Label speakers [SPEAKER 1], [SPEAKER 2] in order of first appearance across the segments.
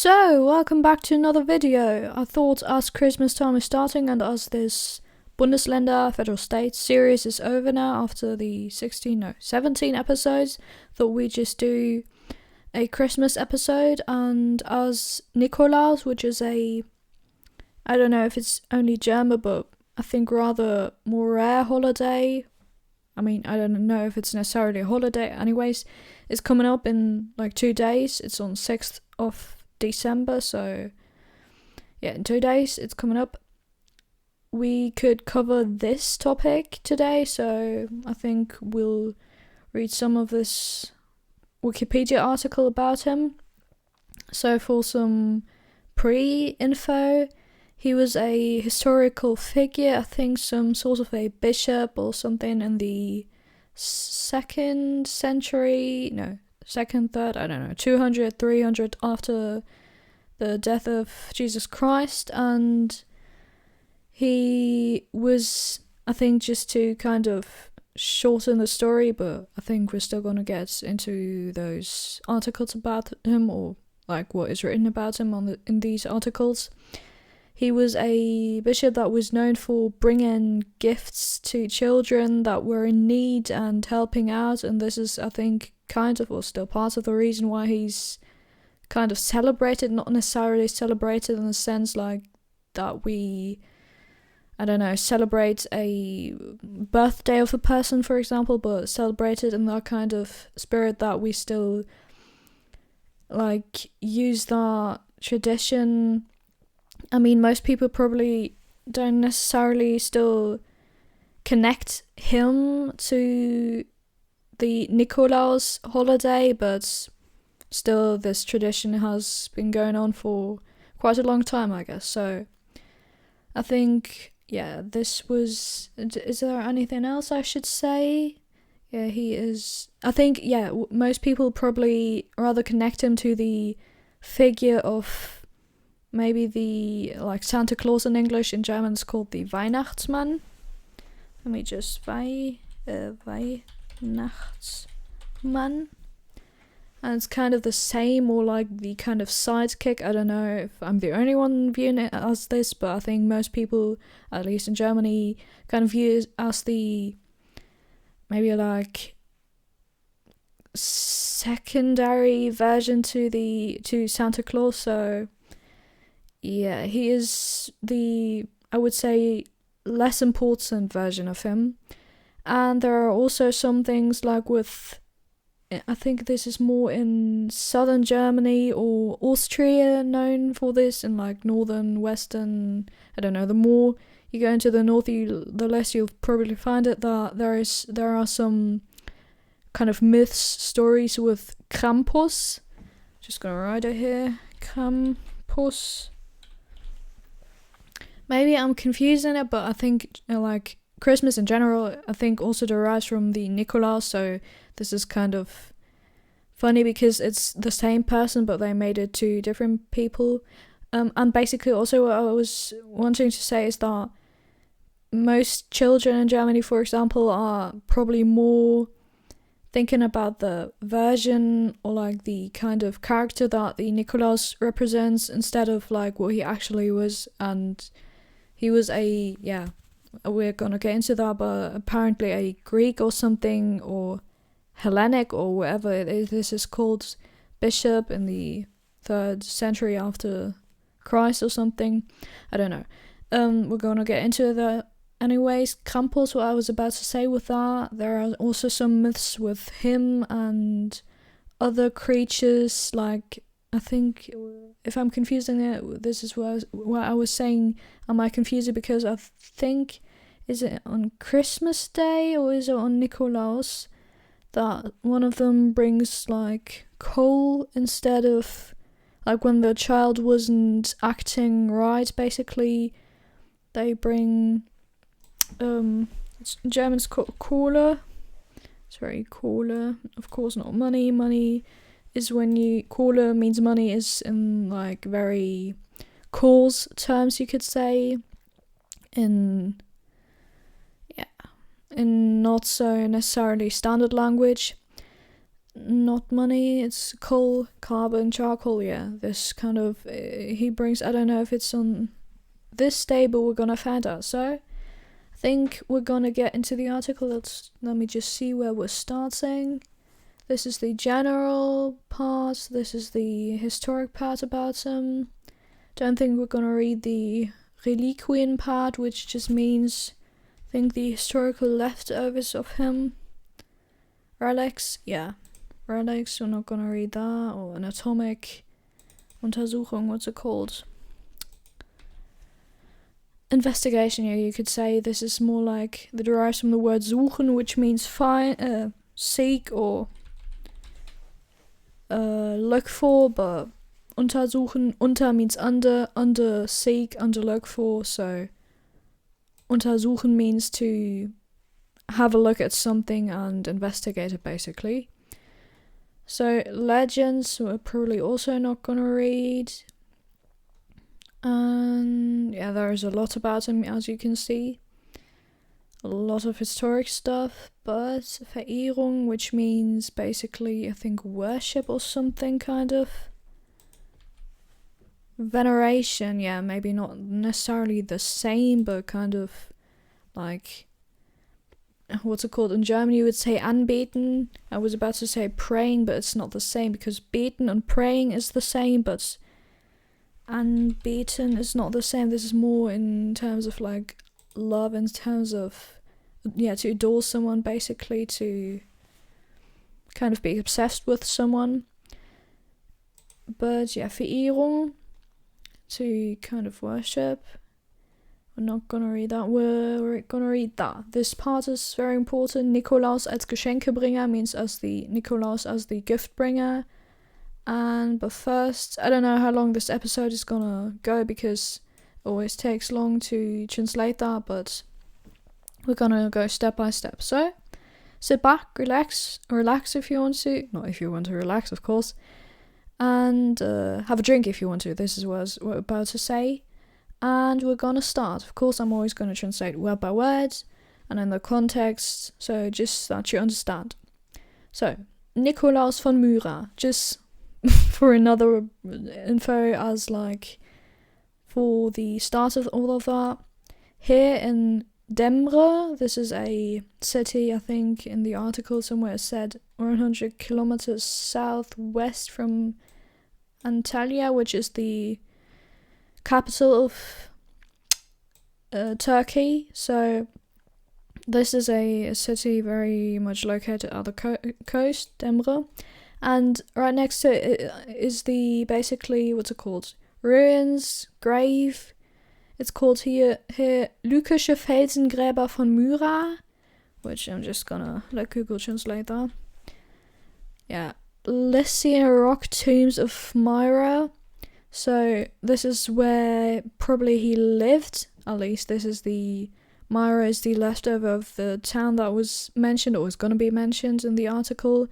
[SPEAKER 1] So, welcome back to another video. I thought as Christmas time is starting and as this Bundesländer federal states series is over now after the 17 episodes, thought we'd just do a Christmas episode. And as Nikolaus, which is I don't know if it's only German, but I think rather more rare holiday. I mean, I don't know if it's necessarily a holiday. Anyways, it's coming up in like 2 days. It's on 6th of December, so yeah, in 2 days it's coming up. We could cover this topic today, so I think we'll read some of this Wikipedia article about him. So for some pre-info, he was a historical figure, I think some sort of a bishop or something in the 2nd century, second, third, I don't know, 200, 300 after the death of Jesus Christ. And he was, I think, just to kind of shorten the story, but I think we're still going to get into those articles about him, or like what is written about him in these articles. He was a bishop that was known for bringing gifts to children that were in need and helping out, and this is, I think, kind of, or still part of the reason why he's kind of celebrated, not necessarily celebrated in the sense like that we, I don't know, celebrate a birthday of a person, for example, but celebrated in that kind of spirit that we still like use that tradition. I mean, most people probably don't necessarily still connect him to the Nikolaus holiday, but still this tradition has been going on for quite a long time, I guess. So I think, yeah, this was... Is there anything else I should say? Yeah, he is... I think, yeah, most people probably rather connect him to the figure of maybe the, like, Santa Claus in English. In German it's called the Weihnachtsmann. Let me just... Weihnachtsmann. And it's kind of the same, or like the kind of sidekick. I don't know if I'm the only one viewing it as this, but I think most people, at least in Germany, kind of view it as the maybe like secondary version to Santa Claus. So yeah, he is the, I would say, less important version of him. And there are also some things like with, I think this is more in southern Germany or Austria known for this, and like northern, western, I don't know, the more you go into the north, the less you'll probably find it, that there are some kind of myths, stories with Krampus. Just gonna write it here, Krampus. Maybe I'm confusing it, but I think like Christmas in general, I think also derives from the Nikolaus, so this is kind of funny because it's the same person, but they made it to different people. And basically also what I was wanting to say is that most children in Germany, for example, are probably more thinking about the version or like the kind of character that the Nikolaus represents instead of like what he actually was. And he was we're gonna get into that, but apparently a Greek or something, or Hellenic, or whatever it is, this is called, bishop in the 3rd century after Christ or something. I don't know. We're gonna get into that anyways. Krampus, what I was about to say with that, there are also some myths with him and other creatures, like, I think, if I'm confusing it, this is what I was saying. Am I confusing because I think, is it on Christmas Day or is it on Nikolaus that one of them brings like coal instead of, like, when the child wasn't acting right, basically they bring in German it's called Kohle. It's very Kohle, of course, not money. Money is when you, Kohle means money is in like very coarse terms, you could say, in not so necessarily standard language. not money, it's coal, carbon, charcoal, yeah. This kind of, he brings, I don't know if it's on this day, but we're gonna find out. So, I think we're gonna get into the article. Let me just see where we're starting. This is the general part, this is the historic part about him. Don't think we're gonna read the reliquien part, which just means, I think, the historical leftovers of him. Relics, yeah. Relics, we're not gonna read that. Or anatomic Untersuchung, what's it called? Investigation, yeah, you could say. This is more like, that derives from the word suchen, which means find, seek or look for, but untersuchen, unter means under seek, under look for, so untersuchen means to have a look at something and investigate it, basically. So legends we're probably also not gonna read. And yeah, there is a lot about him, as you can see. A lot of historic stuff, but Verehrung, which means basically, I think, worship or something, kind of. Veneration, yeah, maybe not necessarily the same, but kind of like, what's it called? In German you would say anbeten. I was about to say praying, but it's not the same, because beten and praying is the same, but anbeten is not the same. This is more in terms of like love, in terms of, yeah, to adore someone, basically, to kind of be obsessed with someone. But yeah, Verehrung, to kind of worship. We're not gonna read that. We're gonna read that. This part is very important. Nikolaus als Geschenkebringer means as the Nikolaus as the gift bringer. But first, I don't know how long this episode is gonna go, because it always takes long to translate that, but we're gonna go step by step. So, sit back, relax if you want to. Not if you want to relax, of course. And have a drink if you want to. This is what I was about to say. And we're gonna start. Of course, I'm always gonna translate word by word and in the context, so just that you understand. So, Nikolaus von Myra, just for another info, as like for the start of all of that. Here in Demre, this is a city, I think in the article somewhere it said 100 kilometers southwest from Antalya, which is the capital of Turkey. So this is a city very much located at the coast, Demre, and right next to it is the, basically, what's it called, ruins, grave. It's called here Lykische Felsengräber von Myra, which I'm just gonna let Google translate that. Yeah, Lycian rock tombs of Myra. So this is where probably he lived. At least this is the, Myra is the leftover of the town that was mentioned, or was gonna be mentioned in the article.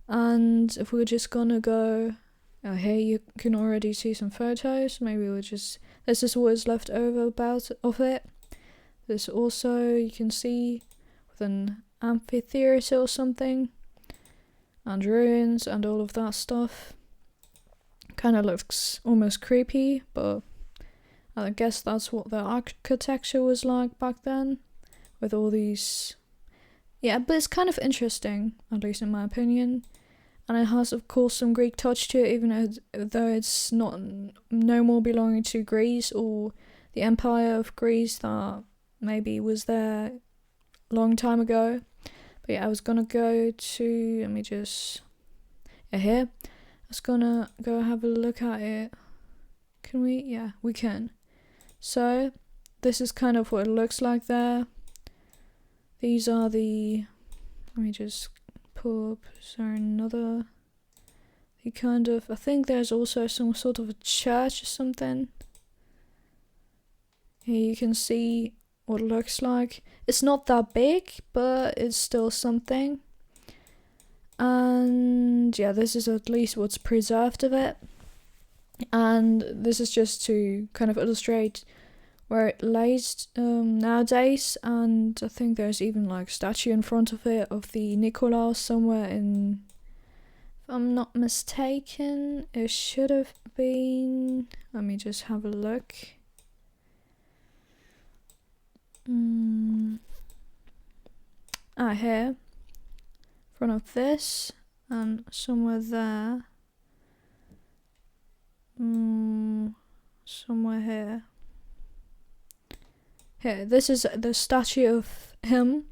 [SPEAKER 1] And if we're just gonna go, here you can already see some photos. Maybe we'll just, this is what is left over of it. This also you can see with an amphitheater or something, and ruins and all of that stuff. Kind of looks almost creepy, but I guess that's what the architecture was like back then, with all these. Yeah, but it's kind of interesting, at least in my opinion. And it has, of course, some Greek touch to it, even though it's not no more belonging to Greece or the Empire of Greece that maybe was there a long time ago. But yeah, I was gonna go to, let me just, here. I was gonna go have a look at it. Can we? Yeah, we can. So, this is kind of what it looks like there. These are the, let me just pull up, is there another, the kind of, I think there's also some sort of a church or something. Here you can see what it looks like. It's not that big, but it's still something. And yeah, this is at least what's preserved of it. And this is just to kind of illustrate where it lays nowadays. And I think there's even like a statue in front of it of the Nikolaus somewhere in If I'm not mistaken, it should have been... Let me just have a look. Here. In front of this. And somewhere there. Somewhere here. Here, this is the statue of him.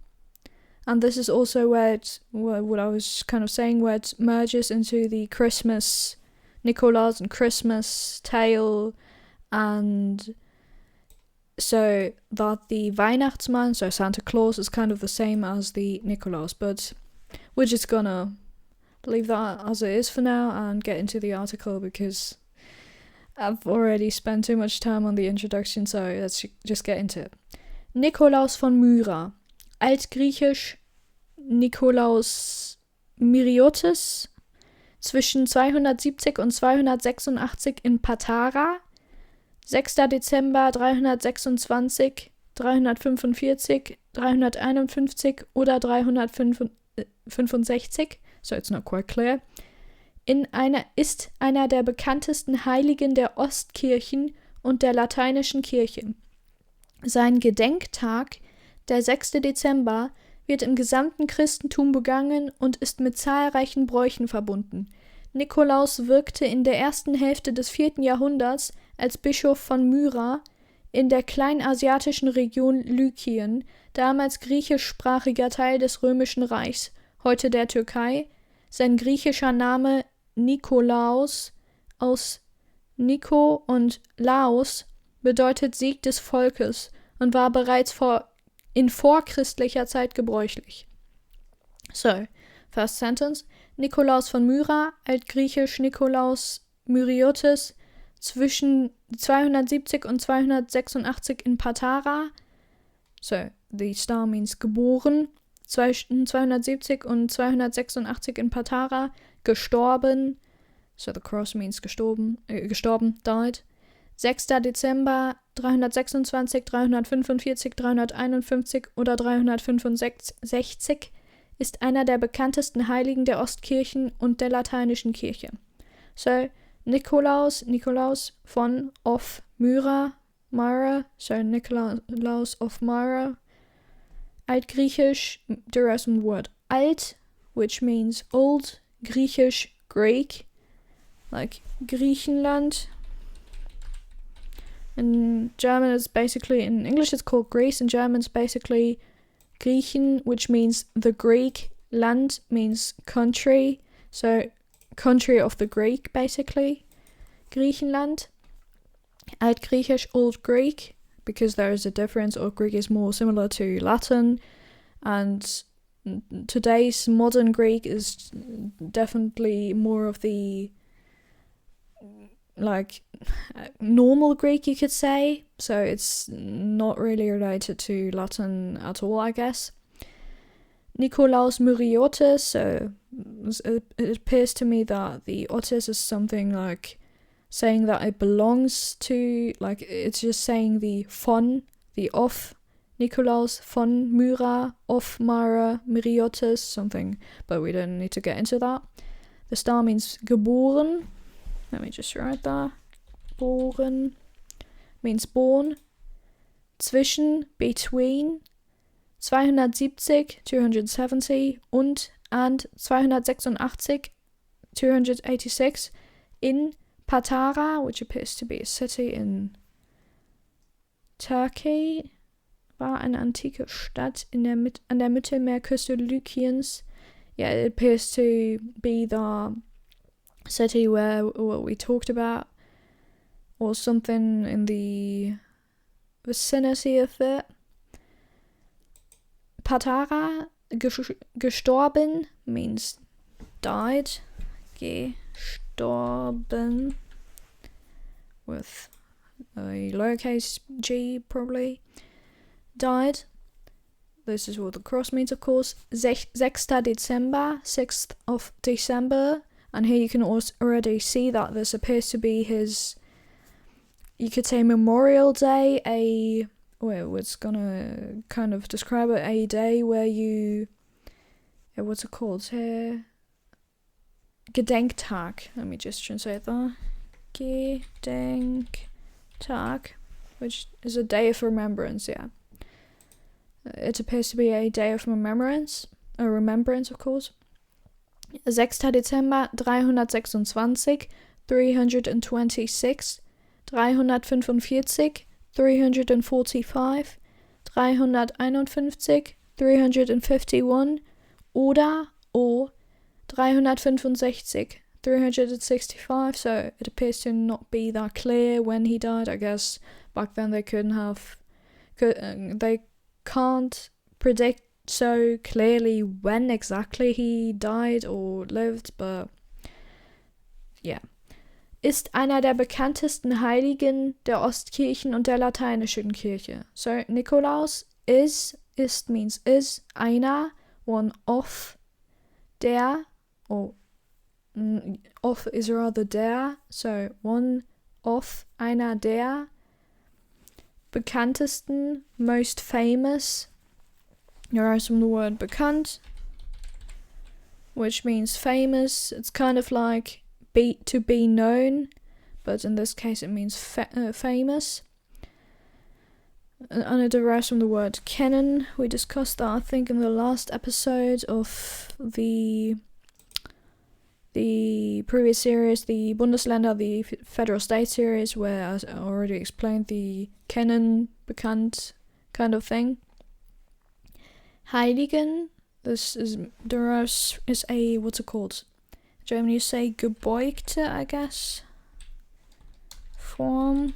[SPEAKER 1] And this is also where what I was kind of saying, where it merges into the Christmas Nikolaus and Christmas tale, and so that the Weihnachtsmann, so Santa Claus, is kind of the same as the Nikolaus, but we're just gonna leave that as it is for now and get into the article because I've already spent too much time on the introduction, so let's just get into it. Nikolaus von Myra. Altgriechisch Nikolaus Myriotes, zwischen 270 und 286 in Patara, 6. Dezember 326, 345, 351 oder 365, so it's not quite clear, ist einer der bekanntesten Heiligen der Ostkirchen und der lateinischen Kirche. Sein Gedenktag, der 6. Dezember, wird im gesamten Christentum begangen und ist mit zahlreichen Bräuchen verbunden. Nikolaus wirkte in der ersten Hälfte des 4. Jahrhunderts als Bischof von Myra in der kleinasiatischen Region Lykien, damals griechischsprachiger Teil des Römischen Reichs, heute der Türkei. Sein griechischer Name Nikolaus aus Niko und Laos bedeutet Sieg des Volkes und war bereits in vorchristlicher Zeit gebräuchlich. So, first sentence. Nikolaus von Myra, altgriechisch Nikolaus Myriotes, zwischen 270 und 286 in Patara. So, the star means geboren. Zwischen 270 und 286 in Patara, gestorben. So the cross means gestorben, died. 6. Dezember 326, 345, 351 oder 365 ist einer der bekanntesten Heiligen der Ostkirchen und der lateinischen Kirche. So, Nikolaus of Myra, so Nikolaus of Myra, Altgriechisch derives from the word alt, which means old, Griechisch, Greek, like Griechenland. In German it's basically, in English it's called Greece, in German it's basically Griechen, which means the Greek, Land means country, so country of the Greek basically, Griechenland. Altgriechisch, Old Greek, because there is a difference, Old Greek is more similar to Latin, and today's modern Greek is definitely more of the like normal Greek, you could say, so it's not really related to Latin at all, I guess. Nikolaus Myriotes, so it appears to me that the otis is something like saying that it belongs to, like it's just saying the von, the of, Nikolaus von Myra, of Myra, Myriotes, something, but we don't need to get into that. The star means geboren. Let me just write that. Geboren means born. Zwischen, between, 270, 270 and 286, 286 in Patara, which appears to be a city in Turkey, war eine antike Stadt an der Mittelmeerküste Lykiens. Yeah, it appears to be the city where what we talked about, or something in the vicinity of it. Patara, gestorben means died. Gestorben with a lowercase g probably. Died. This is what the cross means, of course. 6. Dezember, 6th of December. And here you can also already see that this appears to be his, you could say, Memorial Day, it's gonna kind of describe it, a day where you, what's it called here? Gedenktag. Let me just translate that. Gedenktag, which is a day of remembrance, yeah. It appears to be a day of remembrance, of course. 6. Dezember 326, 326, 345, 345, 351, 351 oder 365, 365. So it appears to not be that clear when he died. I guess back then they they can't predict so clearly when exactly he died or lived, but yeah. Ist einer der bekanntesten Heiligen der Ostkirchen und der lateinischen Kirche. So Nikolaus is means is, einer, one of, der, or of is rather der, so one of, einer der bekanntesten, most famous, derives from the word bekannt, which means famous. It's kind of like to be known, but in this case it means famous. And it derives from the word kennen. We discussed that, I think, in the last episode of the previous series, the Bundesländer, the federal state series, where I already explained the kennen, bekannt kind of thing. Heiligen, this is a, what's it called? In German you say gebeugte, I guess, form.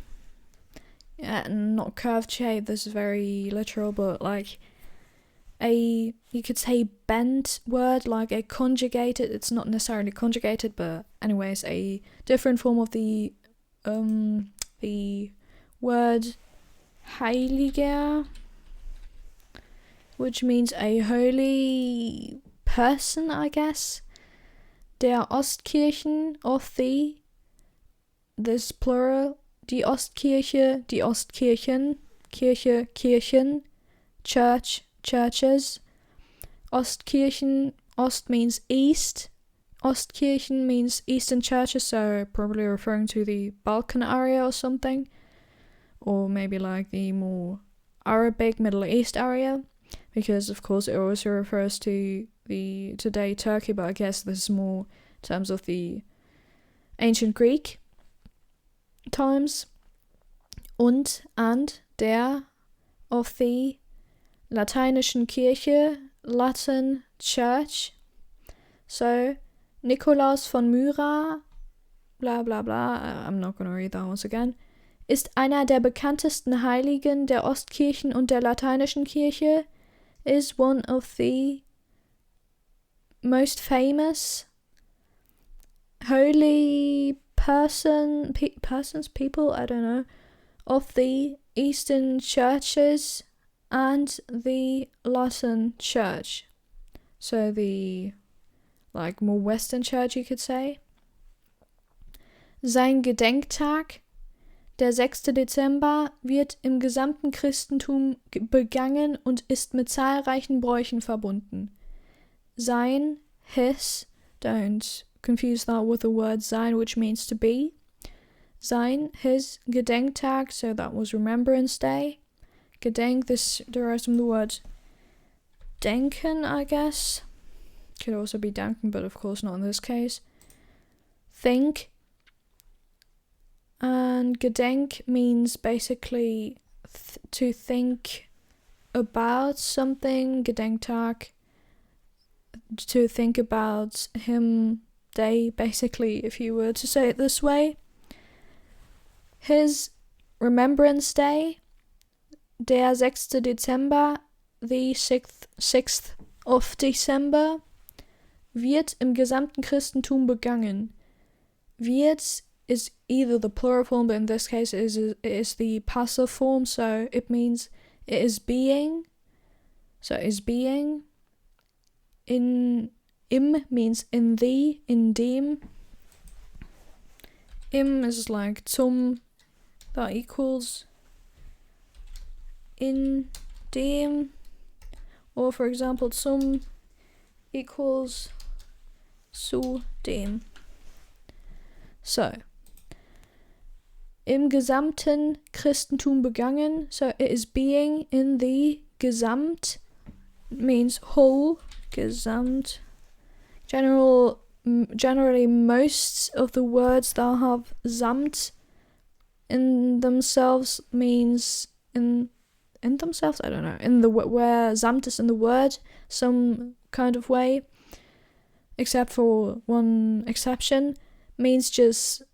[SPEAKER 1] Yeah, not curved shape, this is very literal, but like you could say bent word, like a conjugated, it's not necessarily conjugated, but anyways, a different form of the word heiliger, which means a holy person, I guess. Der Ostkirchen, of this plural, die Ostkirche, die Ostkirchen, Kirche, Kirchen, church, churches. Ostkirchen, Ost means east. Ostkirchen means eastern churches, so probably referring to the Balkan area or something. Or maybe like the more Arabic Middle East area. Because of course it also refers to the today Turkey, but I guess this is more in terms of the ancient Greek times. Und der of the lateinischen Kirche, Latin Church. So Nikolaus von Myra, bla bla bla, I'm not going to read that once again, ist einer der bekanntesten Heiligen der Ostkirchen und der lateinischen Kirche, is one of the most famous holy people, I don't know, of the Eastern churches and the Latin church. So the like more Western church, you could say. Sein Gedenktag, der 6. Dezember, wird im gesamten Christentum begangen und ist mit zahlreichen Bräuchen verbunden. Sein, his, don't confuse that with the word sein, which means to be. Sein, his, Gedenktag, so that was Remembrance Day. Gedenk, this derives from the word denken, I guess. Could also be danken, but of course not in this case. Think. And Gedenk means basically to think about something. Gedenktag, to think about him day, basically, if you were to say it this way. His Remembrance Day, der 6. Dezember, the 6th of December, wird im gesamten Christentum begangen. Wird is either the plural form, but in this case it is the passive form, so it means it is being. So it is being. Im means in the, in dem. Im is like zum, that equals in dem. Or for example, zum equals zu dem. So. Im gesamten Christentum begangen. So it is being in the gesamt means whole. Gesamt. Generally most of the words that have samt in themselves means in themselves, I don't know, in the where samt is in the word some kind of way, except for one exception, means just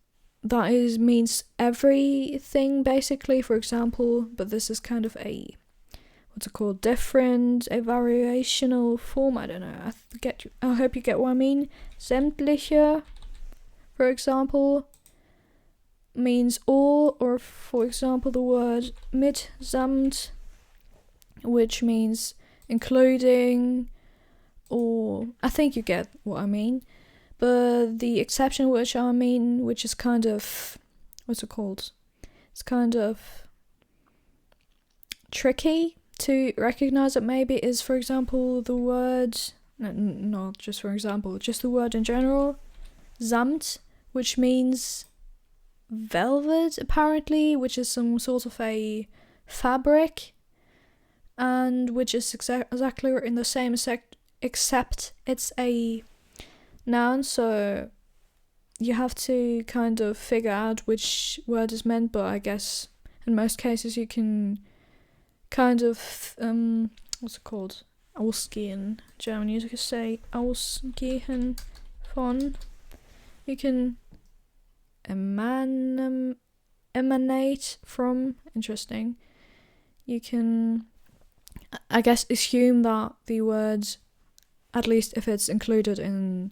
[SPEAKER 1] that is means everything basically. For example, but this is kind of a what's it called, different, a variational form, I don't know, I hope you get what I mean. Sämtliche, for example, means all, or for example the word mitsamt, which means including, or I think you get what I mean. But the exception which I mean, which is kind of, what's it called? It's kind of tricky to recognize it maybe, is for example the word, not just for example, just the word in general, samt, which means velvet apparently, which is some sort of a fabric, and which is exactly in the same except it's a noun, so you have to kind of figure out which word is meant, but I guess in most cases you can kind of, what's it called? Ausgehen. German, you could say ausgehen von. You can emanate from. Interesting. You can, I guess, assume that the words, at least if it's included in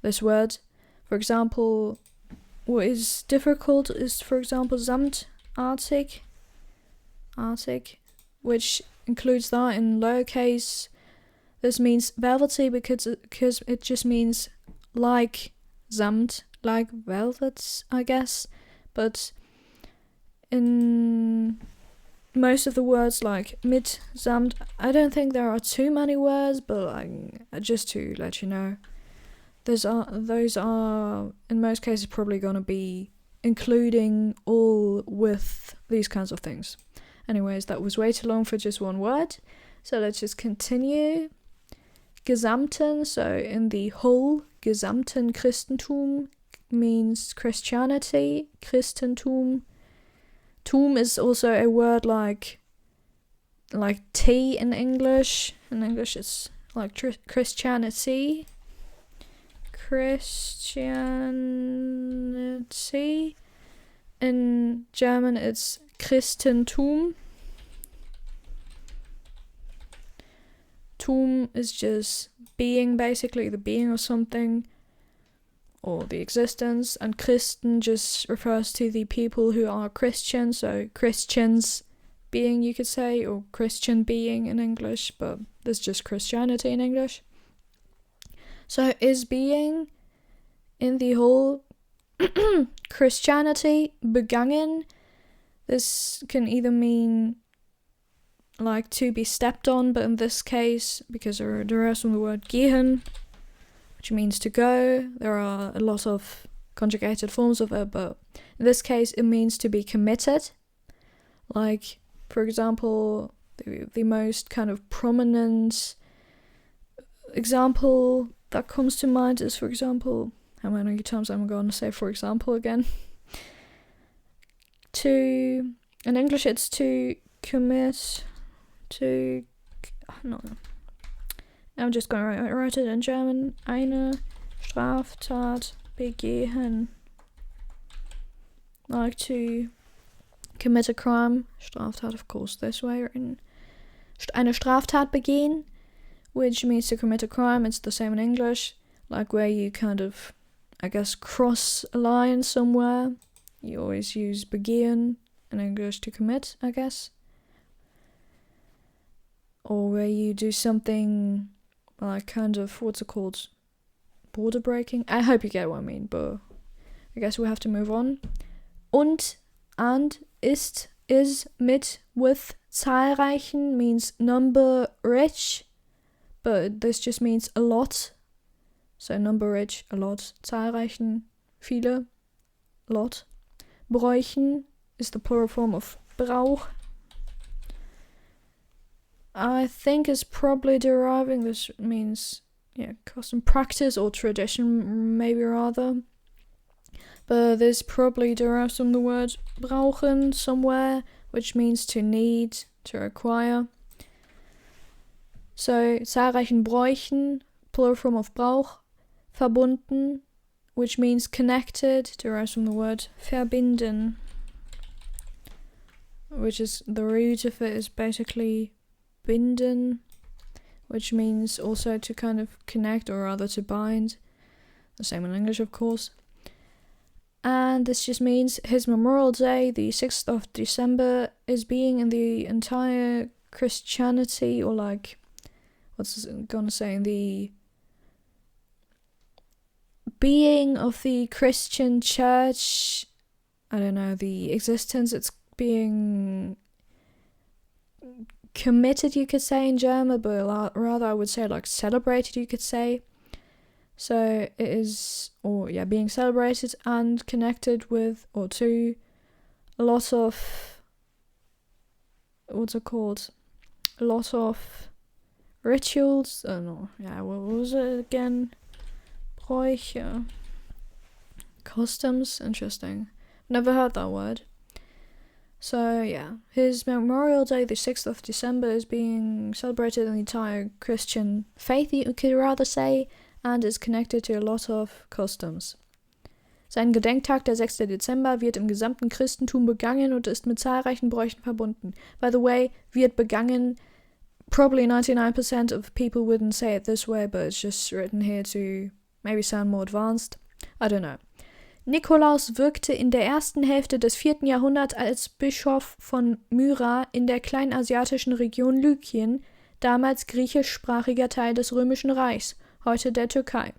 [SPEAKER 1] this word. For example, what is difficult is, for example, samtartig, which includes that in lowercase. This means velvety because it just means like samt, like velvets, I guess. But in most of the words like mit, samt, I don't think there are too many words, but just to let you know, those are in most cases probably gonna be including all with these kinds of things. Anyways, that was way too long for just one word, so let's just continue. Gesamten, so in the whole, gesamten Christentum means Christianity. Christentum. Tum is also a word like tea in English. In English it's like Christianity. Christianity. In German it's Christentum. Tum is just being, basically the being of something or the existence, and Christen just refers to the people who are Christian, so Christians being, you could say, or Christian being in English, but there's just Christianity in English. So is being in the whole Christianity begangen. This can either mean like to be stepped on, but in this case, because it derives from the word gehen, which means to go, there are a lot of conjugated forms of it, but in this case it means to be committed. Like, for example, the most kind of prominent example that comes to mind is, for example, how many times am I going to say for example again? In English it's to commit, no. I'm just going to write it in German. Eine Straftat begehen. Like to commit a crime. Straftat, of course, this way written. Eine Straftat begehen, which means to commit a crime. It's the same in English. Like where you kind of, I guess, cross a line somewhere. You always use begehen in English to commit, I guess. Or where you do something like kind of, what's it called? Border breaking? I hope you get what I mean, but I guess we have to move on. Und, ist, is, mit, with, zahlreichen means number rich, but this just means a lot. So numberage, a lot. Zahlreichen, viele, lot. Bräuchen is the plural form of Brauch. I think it's probably deriving, this means, custom, practice, or tradition, maybe rather. But this probably derives from the word brauchen somewhere, which means to need, to require. So, zahlreichen Bräuchen, plural form of Brauch, verbunden, which means connected, derives from the word verbinden, which is, the root of it is basically binden, which means also to kind of connect, or rather to bind. The same in English, of course. And this just means his Memorial Day, the 6th of December, is being in the entire Christianity, or like, what's it gonna say, the being of the Christian church, I don't know, the existence, it's being committed, you could say in German, but rather I would say like celebrated, you could say. So it is, being celebrated and connected with, or to, a lot of, what's it called? A lot of rituals. What was it again? Bräuche. Customs, interesting. Never heard that word. So his Memorial Day, the 6th of December, is being celebrated in the entire Christian faith, you could rather say, and is connected to a lot of customs. Sein Gedenktag, der 6. Dezember, wird im gesamten Christentum begangen und ist mit zahlreichen Bräuchen verbunden. By the way, wird begangen, probably 99% of people wouldn't say it this way, but it's just written here to maybe sound more advanced. I don't know. Nikolaus wirkte in der ersten Hälfte des 4. Jahrhunderts als Bischof von Myra in der kleinasiatischen Region Lykien, damals griechischsprachiger Teil des Römischen Reichs, heute der Türkei.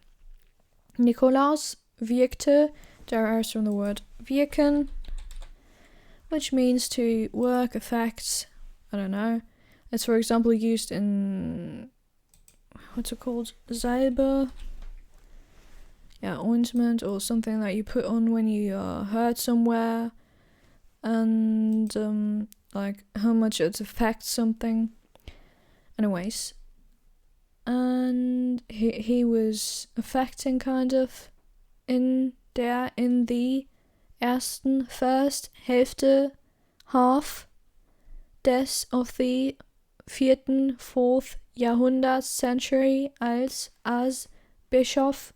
[SPEAKER 1] Nikolaus wirkte, derives from the word wirken, which means to work, affect, I don't know. It's for example used in, what's it called, Salbe, ointment, or something that you put on when you hurt somewhere, and like how much it affects something. Anyways, and he was affecting kind of in the first Hälfte, half of the 4th Jahrhundert century as bishop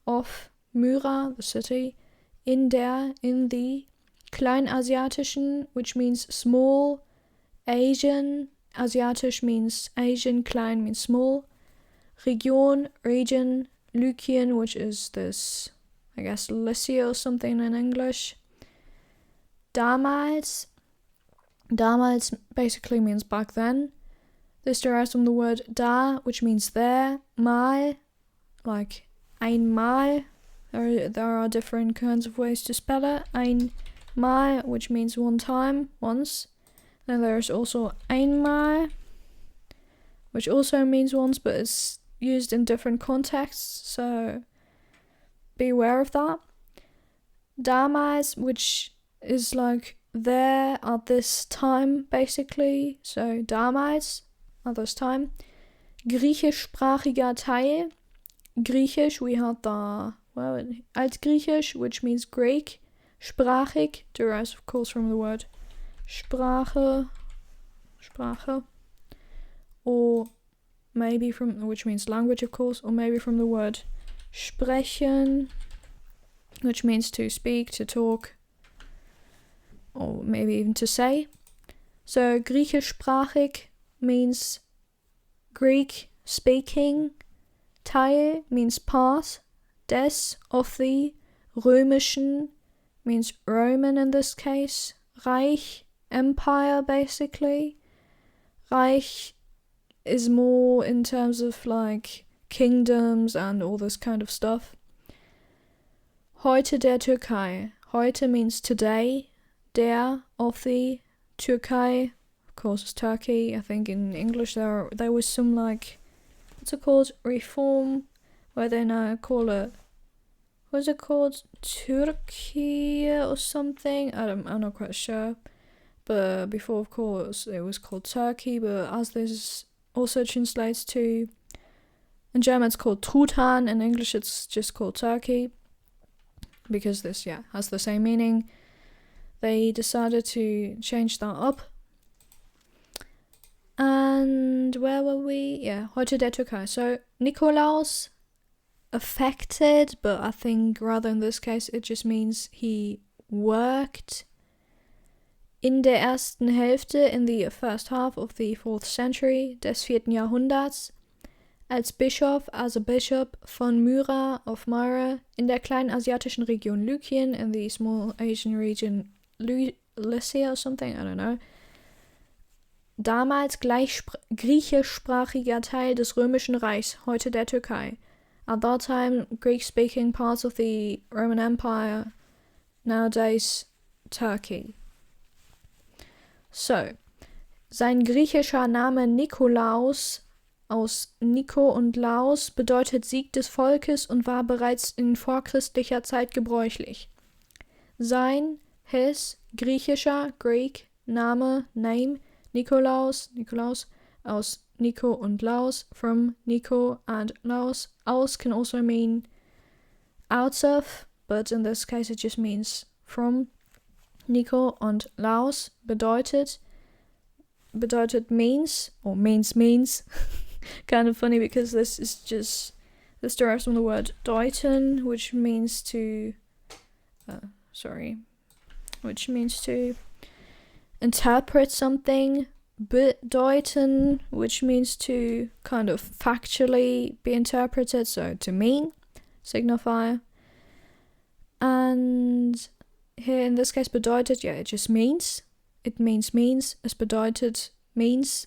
[SPEAKER 1] of Myra, the city, in the kleinasiatischen, which means small, Asian, Asiatisch means Asian, klein means small, region, Lykien, which is this, I guess, Lycia or something in English. Damals basically means back then. This derives from the word da, which means there, mal, like einmal. There are different kinds of ways to spell it. Einmal, which means one time, once. Then there's also einmal, which also means once, but it's used in different contexts, so be aware of that. Damals, which is like there at this time, basically. So damals, at this time. Griechischsprachiger Teil. Griechisch, we had the, Altgriechisch, which means Greek. Sprachig derives, of course, from the word Sprache, or maybe from, which means language, of course, or maybe from the word sprechen, which means to speak, to talk, or maybe even to say. So griechischsprachig means Greek speaking, Teil means part, des of the, römischen means Roman in this case, Reich, empire basically. Reich is more in terms of like kingdoms and all this kind of stuff. Heute der Türkei. Heute means today. Der of the Türkei, of course, it's Turkey. I think in English there was some like what's it called? Reform, where they now call it, what's it called? Turkey or something? I'm not quite sure. But before, of course, it was called Turkey, but as this also translates to, in German it's called Truthahn, in English it's just called Turkey, because this, has the same meaning. They decided to change that up. And where were we? Yeah, heute der Türkei. So Nikolaus affected, but I think rather in this case it just means he worked in der ersten Hälfte, in the first half of the 4th century des 4. Jahrhunderts, als Bischof, as a bishop von Myra of Myra in der kleinen asiatischen Region Lykien, in the small Asian region Lycia or something, I don't know. Damals griechischsprachiger Teil des Römischen Reichs, heute der Türkei. At that time, Greek-speaking parts of the Roman Empire, nowadays Turkey. So, sein griechischer Name Nikolaus, aus Niko und Laus, bedeutet Sieg des Volkes und war bereits in vorchristlicher Zeit gebräuchlich. His, griechischer, Greek, Name, name, Nikolaus, aus Nico und Laus, from Nico and Laus. Aus can also mean out of, but in this case it just means from. Nico und Laus bedeutet means, or means. Kind of funny because this derives from the word deuten, which means to interpret something. Bedeuten, which means to kind of factually be interpreted, so to mean, signify. And here in this case bedeutet, it just means. It means. Es bedeutet means.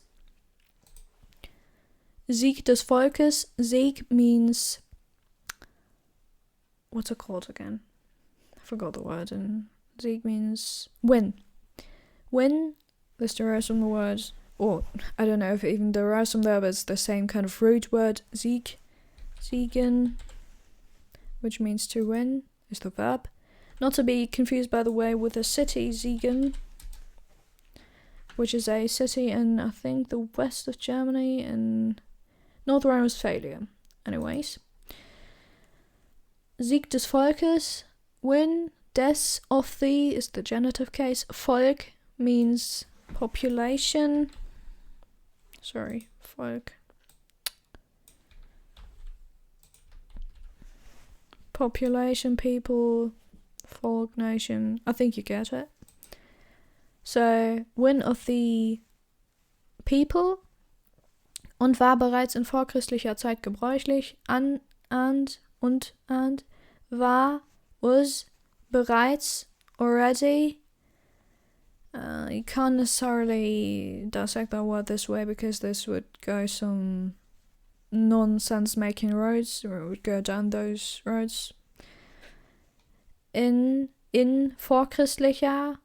[SPEAKER 1] Sieg des Volkes. Sieg means, what's it called again? I forgot the word. And Sieg means win. Win. This derives from the word, or I don't know if it even derives from there, but it's the same kind of root word. Sieg. Siegen. Which means to win, is the verb. Not to be confused, by the way, with the city Siegen, which is a city in, I think, the west of Germany, in North Rhine-Westphalia. Anyways. Sieg des Volkes, win, des of the is the genitive case. Volk means population. Volk. Population, people, folk, nation. I think you get it. So, win of the people und war bereits in vorchristlicher Zeit gebräuchlich. And war, was, bereits, already. You can't necessarily dissect that word this way because this would go some nonsense making roads, or it would go down those roads. In vorchristlicher,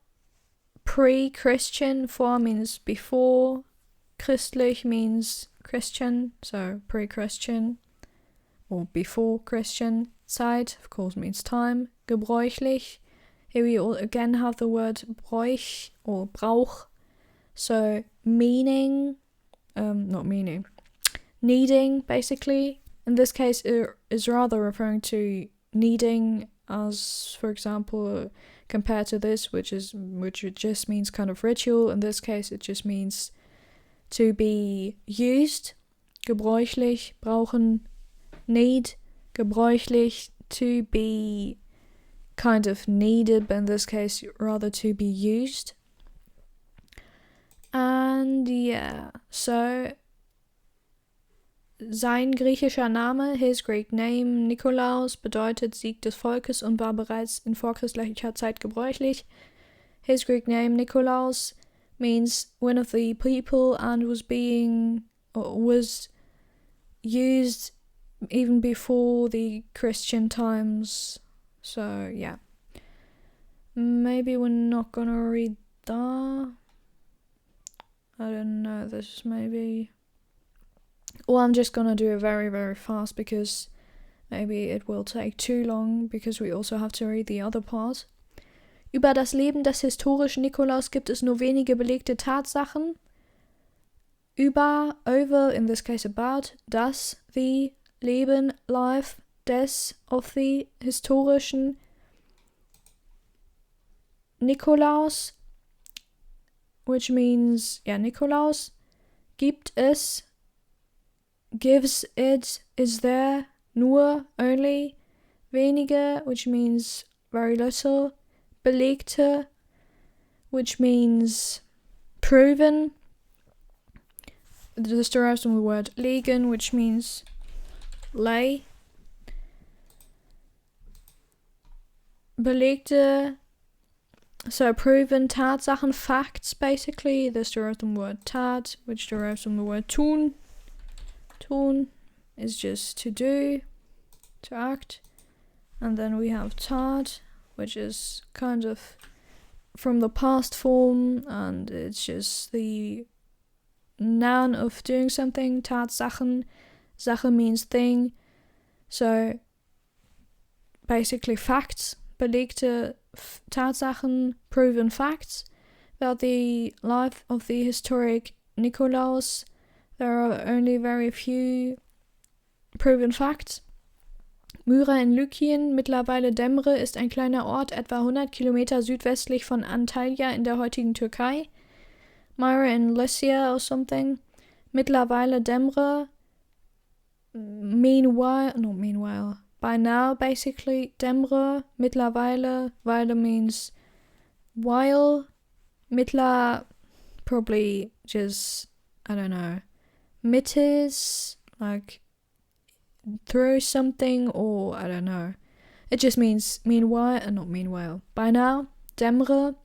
[SPEAKER 1] pre-Christian, vor means before, christlich means Christian, so pre-Christian or before Christian. Zeit, of course, means time. Gebräuchlich, here we again have the word bräuch or brauch, so meaning, not meaning, needing, basically. In this case, it is rather referring to needing, as for example, compared to this, which just means kind of ritual. In this case, it just means to be used. Gebräuchlich, brauchen, need. Gebräuchlich, to be kind of needed, but in this case, rather to be used. And so sein griechischer Name, his Greek name, Nikolaus, bedeutet Sieg des Volkes und war bereits in vorchristlicher Zeit gebräuchlich. His Greek name, Nikolaus, means win of the people and was used even before the Christian times. So, yeah. Maybe we're not gonna read that. I don't know, this maybe... Or I'm just gonna do it very, very fast because maybe it will take too long because we also have to read the other part. Über das Leben des historischen Nikolaus gibt es nur wenige belegte Tatsachen. Over, in this case about, das, the, Leben, life, des, of the, historischen Nikolaus, which means, Nikolaus, gibt es, gives it, is there, nur, only, wenige, which means very little, belegte, which means proven. This derives from the word legen, which means lay. Belegte, so proven, Tatsachen, facts, basically. This derives from the word tat, which derives from the word tun. Tun is just to do, to act. And then we have tat, which is kind of from the past form, and it's just the noun of doing something. Tatsachen, Sache means thing, so basically facts, belegte Tatsachen, proven facts. About the life of the historic Nikolaus, there are only very few proven facts. Myra in Lykien, mittlerweile Demre, ist ein kleiner Ort etwa 100 Kilometer südwestlich von Antalya in der heutigen Türkei. Myra in Lycia or something. Mittlerweile Demre, meanwhile, by now basically. Demre, mittlerweile, Weile means while. Mittler, probably just, I don't know, mittes, like through something, or I don't know. It just means meanwhile, not meanwhile. By now, Demre,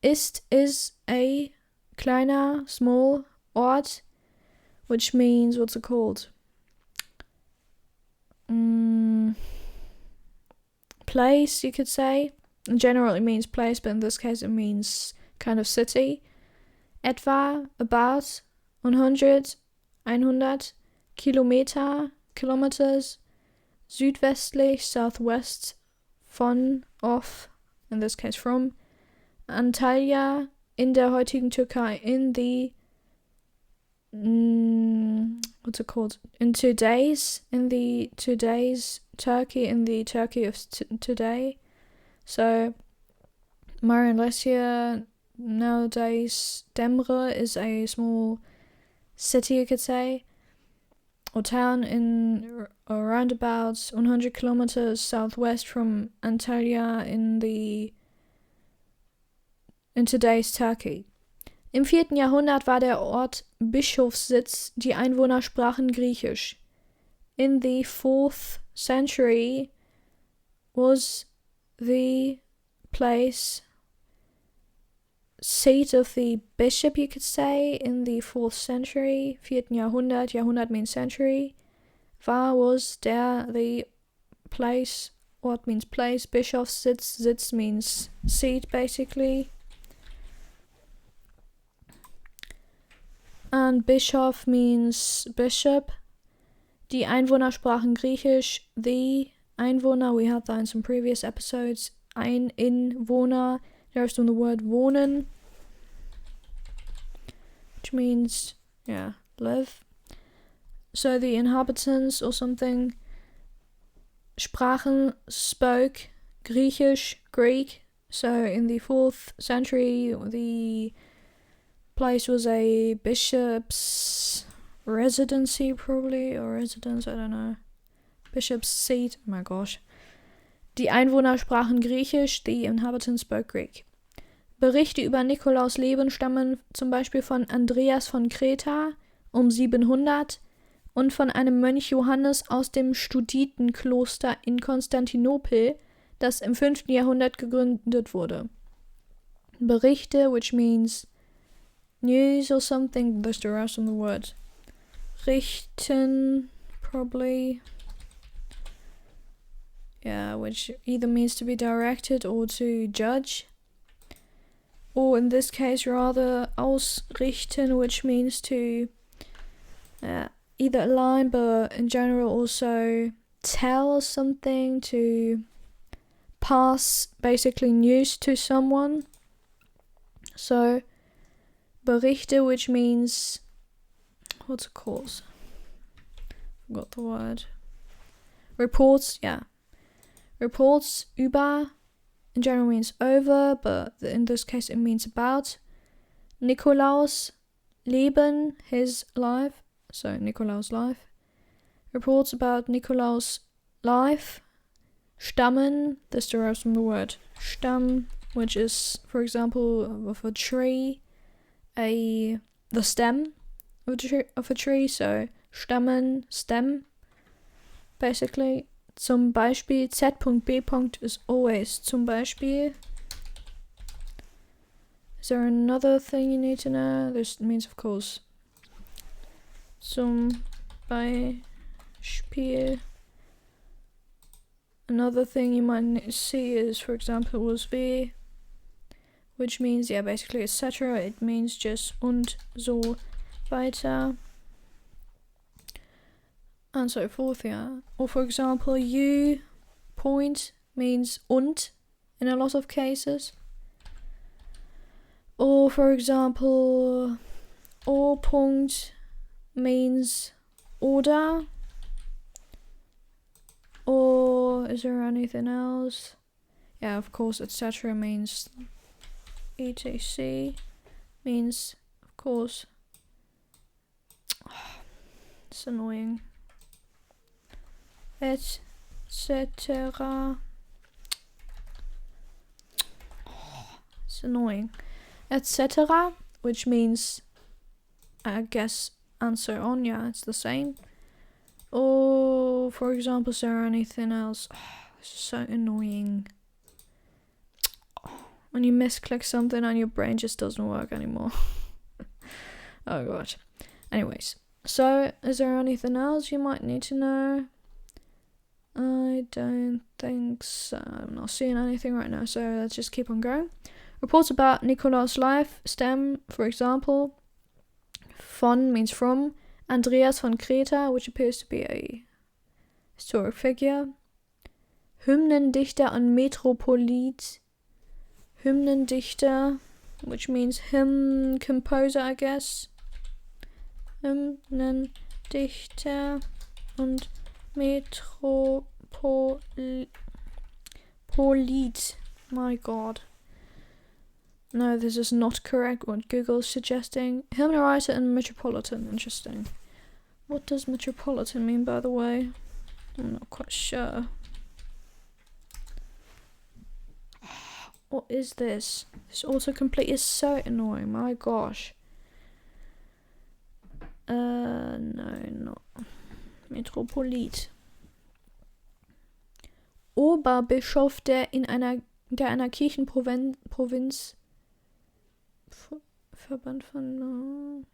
[SPEAKER 1] ist, is a kleiner, small Ort, which means, what's it called? Place, you could say. In general, it means place, but in this case, it means kind of city. Etwa, about, 100 Kilometer, kilometers, südwestlich, southwest, von, of, in this case from, Antalya, in der heutigen Türkei, in the, what's it called? In today's Turkey, in the Turkey of today. So, Myra and Lycia, nowadays, Demre is a small city, you could say, or town in around about 100 kilometers southwest from Antalya in today's Turkey. Im 4. Jahrhundert war der Ort Bischofssitz, die Einwohner sprachen Griechisch. In the 4th century was the place seat of the bishop, you could say, in the 4th century. 4. Jahrhundert, Jahrhundert means century. Was the place, Ort means place, Bischofssitz, Sitz means seat, basically. And Bischof means bishop. Die Einwohner sprachen Griechisch. The Einwohner, we had that in some previous episodes. Einwohner, there's from the word wohnen, which means, live. So the inhabitants or something, sprachen, spoke, Griechisch, Greek. So in the 4th century, the place was a bishop's residency, probably, or residence, I don't know. Bishop's seat, oh my gosh. Die Einwohner sprachen Griechisch, the inhabitants spoke Greek. Berichte über Nikolaus Leben stammen zum Beispiel von Andreas von Kreta um 700 und von einem Mönch Johannes aus dem Studitenkloster in Konstantinopel, das im 5. Jahrhundert gegründet wurde. Berichte, which means news or something, this derives from the word richten, probably. Yeah, which either means to be directed or to judge. Or in this case, rather, ausrichten, which means to either a line, but in general also tell something, to pass basically news to someone. So Berichte, which means, what's it called? Forgot the word. Reports, yeah. Reports über in general means over, but in this case it means about. Nikolaus Leben, his life. So Nikolaus' life. Reports about Nikolaus' life. Stammen, this derives from the word Stamm, which is, for example, of a tree, the stem of a tree. So Stammen, stem, basically. Zum Beispiel, Z.B. is always zum Beispiel. Is there another thing you need to know? This means, of course, zum Beispiel. Another thing you might see is, for example, was V, which means, yeah, basically etc. It means just und so weiter. And so forth, yeah. Or for example, U point means und in a lot of cases. Or for example, O Punkt means oder. Or is there anything else? Yeah, of course, etc. means etc. Means, of course. It's annoying. Etc. It's annoying. Etc. Which means, I guess, answer on. Yeah, it's the same. Or, for example, is there anything else? This is so annoying. When you misclick something and your brain just doesn't work anymore. Oh god. Anyways, so is there anything else you might need to know? I don't think so. I'm not seeing anything right now, so let's just keep on going. Reports about Nikolaus' life stem, for example, von means from, Andreas von Kreta, which appears to be a historic figure. Hymnendichter und Metropolit. Hymnendichter, which means hymn composer, I guess. Hymnendichter und Metropolit. My god. No, this is not correct what Google is suggesting. Hymn writer and metropolitan. Interesting. What does metropolitan mean, by the way? I'm not quite sure. What is this? This autocomplete is so annoying. My gosh. No, not Metropolit. Oberbischof der einer Kirchenprovinz Verband von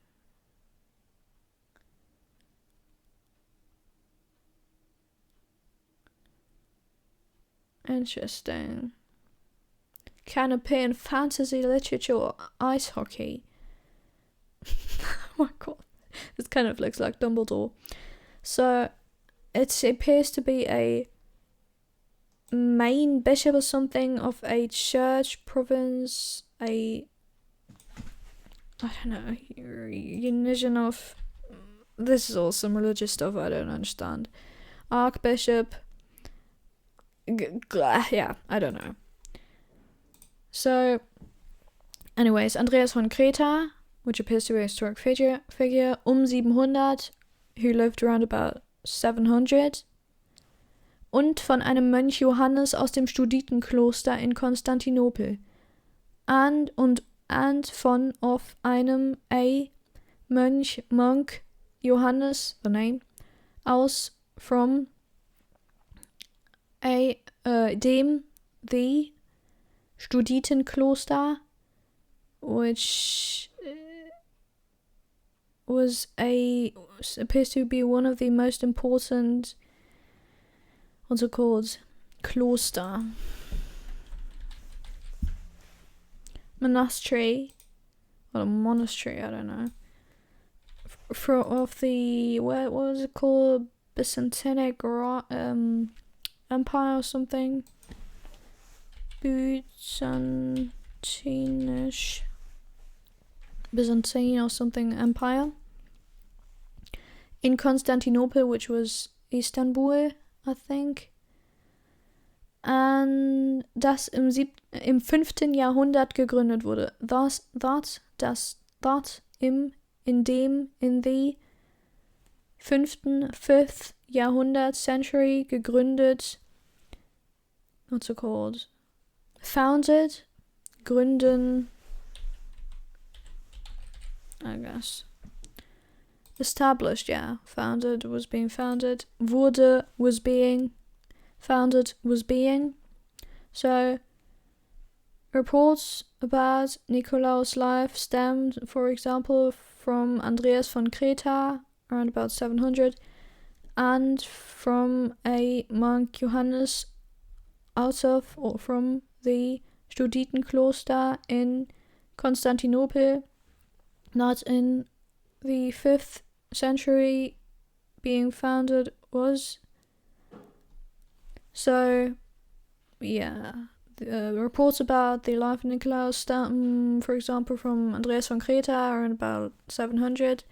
[SPEAKER 1] Interesting. Can appear in fantasy, literature, or ice hockey. Oh my god. This kind of looks like Dumbledore. So, it appears to be a main bishop or something of a church, province, I don't know, union of... This is all some religious stuff I don't understand. Archbishop... Yeah, I don't know. So, anyways, Andreas von Kreta, which appears to be a historic figure, 700, who lived around about 700, und von einem Mönch Johannes aus dem Studitenkloster in Konstantinopel, and von of einem monk Johannes, the name, aus from dem the Studitenkloster, which appears to be one of the most important, what's it called, Kloster, monastery, or a monastery, I don't know, of the, what was it called, Byzantine Empire or something. Byzantine or something empire in Constantinople, which was Istanbul, I think. Und das im 5. Jahrhundert gegründet wurde. In the 5th Jahrhundert century gegründet. What's it called? Founded. Gründen. I guess. Established, yeah. Founded was being founded. Wurde was being. Founded was being. So, reports about Nikolaus' life stemmed, for example, from Andreas von Kreta, around about 700, and from a monk Johannes out of or from the Studitenkloster in Constantinople, not in the 5th century being founded was. So, yeah, the reports about the life of Nikolaus stem, for example, from Andreas von Kreta around about 700,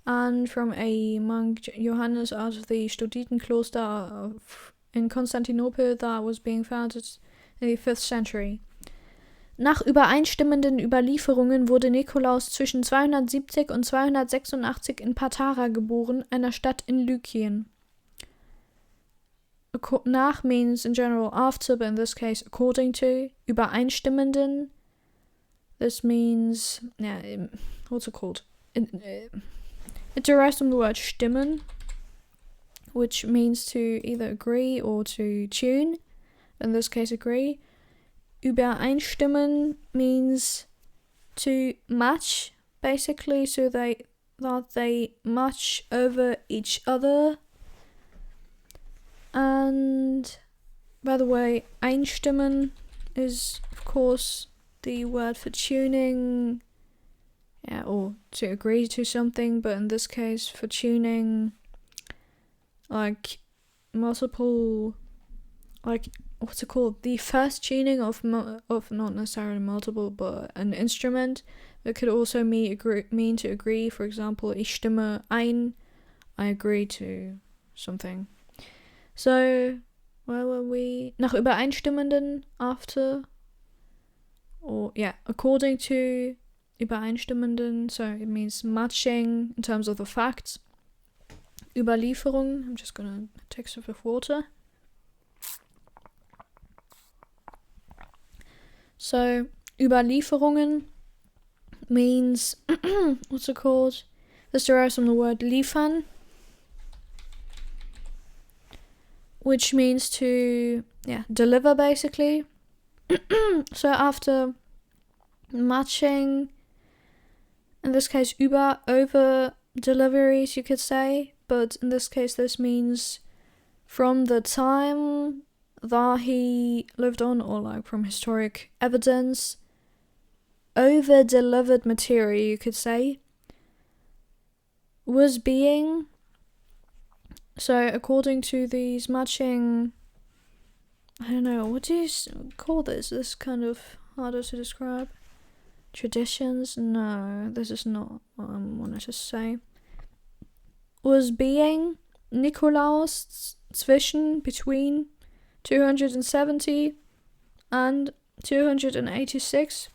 [SPEAKER 1] and from a monk Johannes out of the Studitenkloster in Constantinople that was being founded in the 5th century. Nach übereinstimmenden Überlieferungen wurde Nikolaus zwischen 270 und 286 in Patara geboren, einer Stadt in Lykien. Nach means in general after, but in this case according to. Übereinstimmenden, this means, yeah, what's it called? It derives from the word stimmen, which means to either agree or to tune. In this case, agree. Übereinstimmen means to match, basically, so that they match over each other. And, by the way, einstimmen is, of course, the word for tuning, yeah, or to agree to something, but in this case, for tuning, like, multiple, like, what's it called? The first tuning of not necessarily multiple, but an instrument. It could also mean to agree. For example, ich stimme ein, I agree to something. So, where were we? Nach übereinstimmenden, after, or yeah, according to übereinstimmenden, so it means matching in terms of the facts. Überlieferung, I'm just gonna take a sip of water. So, Überlieferungen means, what's it called? This derives from the word liefern, which means to, yeah, deliver basically. So after matching, in this case over deliveries, you could say, but in this case this means from the time that he lived on, or like from historic evidence, over delivered material, you could say, was being. So according to these matching, I don't know, what do you call this? This kind of harder to describe. Traditions? No, this is not what I wanted to say. Was being Nikolaus between 270 and 286,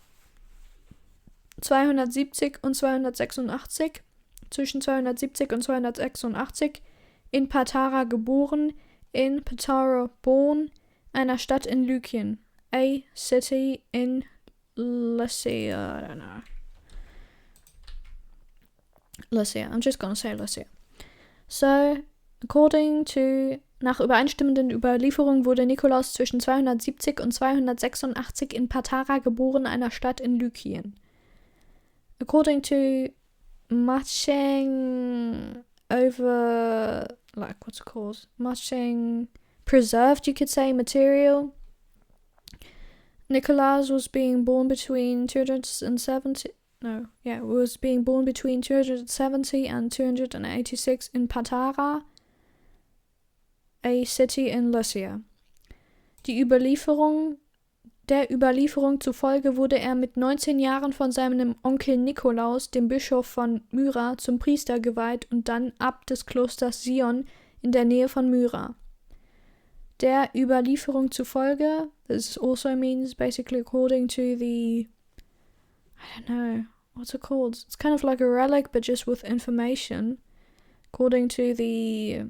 [SPEAKER 1] 270 und 286, zwischen 270 und 286, in Patara geboren, in Patara born, einer Stadt in Lykien, a city in Lycia, I don't know. Lycia, I'm just gonna say Lycia. So, according to, nach übereinstimmenden Überlieferungen wurde Nikolaus zwischen 270 und 286 in Patara geboren, einer Stadt in Lykien. According to matching over, like, what's it called? Matching preserved, you could say, material. Nikolaus was being born between 270 was being born between 270 and 286 in Patara, a city in Lycia. Der Überlieferung zufolge wurde er mit 19 Jahren von seinem Onkel Nikolaus, dem Bischof von Myra, zum Priester geweiht und dann Abt des Klosters Sion in der Nähe von Myra. Der Überlieferung zufolge, this also means basically according to the, I don't know, what's it called? It's kind of like a relic, but just with information. According to the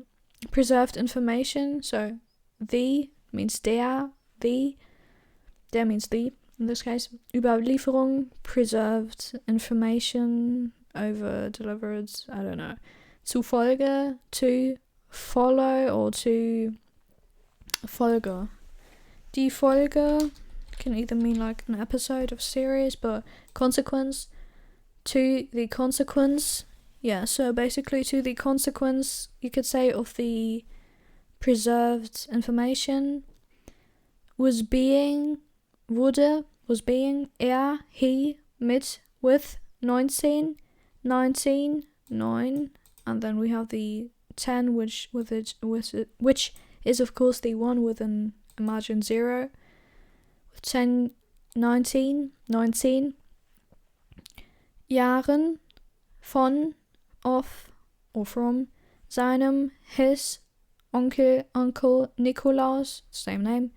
[SPEAKER 1] preserved information, so the means der means the, in this case. Überlieferung, preserved information, over delivered, I don't know. Zufolge, to follow or to Folge. Die Folge can either mean like an episode of series, but consequence, to the consequence. Yeah, so basically to the consequence, you could say, of the preserved information was being, he, mit, with, 19, 9, and then we have the 10, which is of course the one with an imagined 0. 10, 19 Jahren von, of, or from, seinem, his, uncle Nikolaus, same name,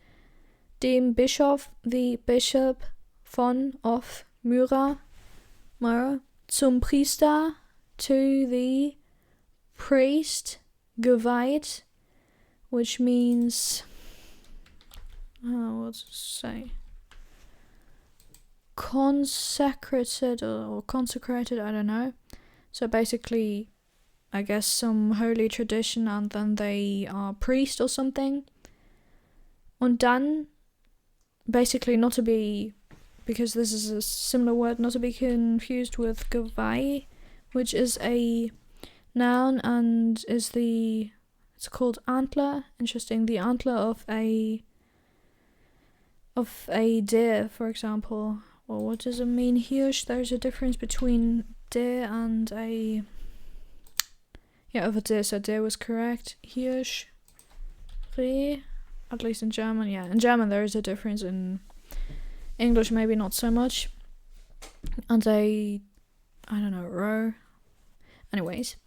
[SPEAKER 1] dem Bischof, the bishop, von, of, Myra, zum Priester, to the priest, geweiht, which means, what to say, consecrated or consecrated, I don't know. So basically, I guess some holy tradition, and then they are priest or something. Und dann, basically not to be, because this is a similar word, not to be confused with Geweih, which is a noun and is it's called antler. Interesting, the antler of a deer, for example. Or what does it mean? Hirsch. There's a difference between deer and of a deer. So deer was correct. Hirsch, Reh, at least in German. Yeah, in German there is a difference. In English maybe not so much. And I don't know, roe. Anyways.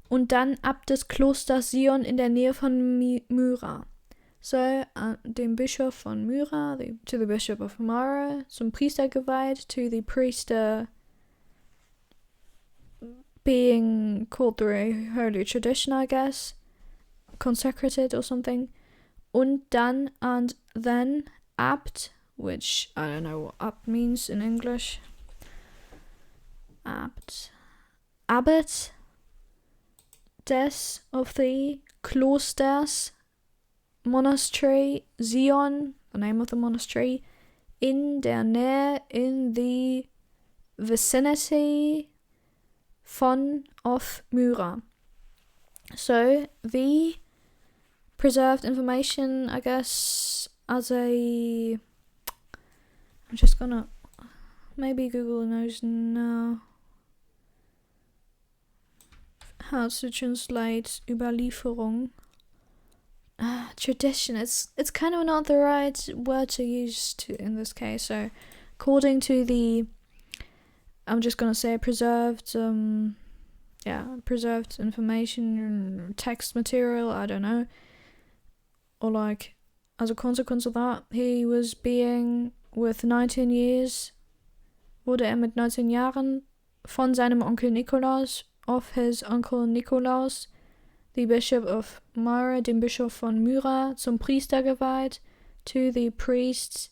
[SPEAKER 1] Und dann Abt des Klosters Sion in der Nähe von Myra. So, dem Bischof von Myra, to the Bishop of Myra, zum Priester geweiht, to the priester being called through a holy tradition, I guess, consecrated or something. Und dann, and then, Abt, which I don't know what Abt means in English. Abt. Abbot des of the Klosters Monastery Sion, the name of the monastery, in der Nähe, in the vicinity von, of Myra. So the preserved information, I guess, as I'm just gonna maybe Google knows now how to translate Überlieferung. Tradition, it's kind of not the right word to use in this case. So according to the, I'm just gonna say preserved information, text material, I don't know, or like as a consequence of that, he was being with 19 years, wurde mit 19 Jahren von seinem Onkel Nikolaus, of his uncle Nikolaus, the bishop of Myra, dem Bischof von Myra, zum Priester geweiht, to the priests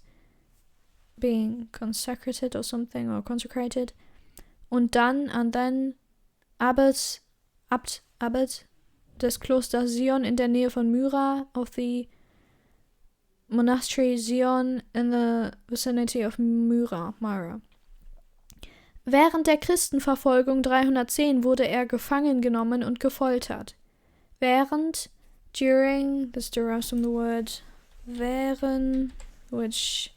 [SPEAKER 1] being consecrated or something, or consecrated. Und dann, and then, Abt des Klosters Sion in der Nähe von Myra, of the monastery Sion in the vicinity of Myra. Während der Christenverfolgung 310 wurde er gefangen genommen und gefoltert. During, this derives from the word während, which